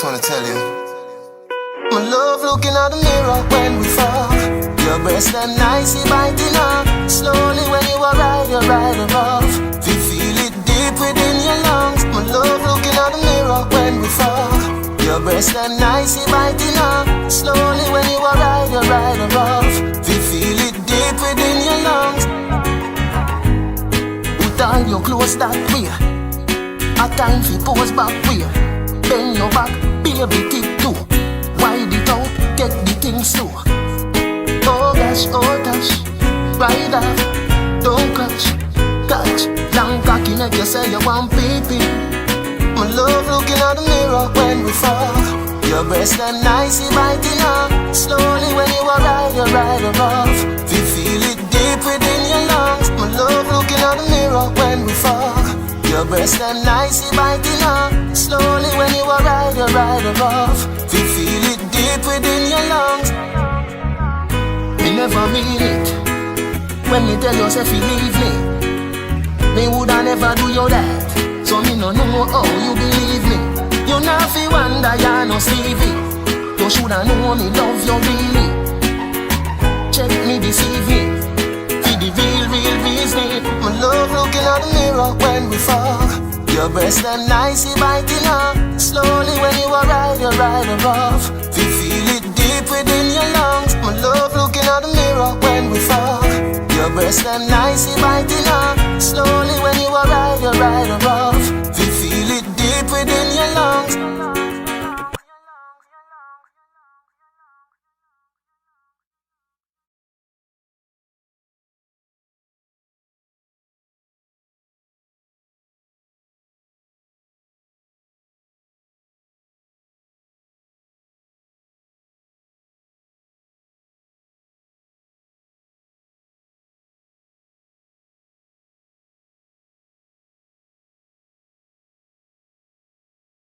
just wanna tell you, my love looking at the mirror when we fall. Your breast and nicey biting up. Slowly when you are right above. We feel it deep within your lungs. My love looking at the mirror when we fall. Your breast and nicey biting up. Slowly when you are right above. We feel it deep within your lungs. Put on your clothes that way. A time for pose back way. Bend your back, baby tip too. Wide it out, take the thing slow. Oh gosh, oh gosh, ride off, don't catch. Long cocky make you say you want pee-pee. My love looking at the mirror when we fall. Your breast and nicey biting up. Slowly when you are right above. We feel it deep within your lungs. My love looking at the mirror when we fall. Your breast and nicey biting up. Slowly when you are right above. We feel it deep within your lungs. Me never mean it when me tell you say you leave me. Me woulda never do you that. So me no know how you believe me. You not fi wonder you no Stevie. You shoulda know me love you really. Check me deceive me. For the real reason. My love looking at the mirror when we fall. Your breast and nicey biting up. Slowly when you are right above. We feel it deep within your lungs. My love looking at the mirror when we fall. Your breast and nicey biting up. Slowly when you are right above.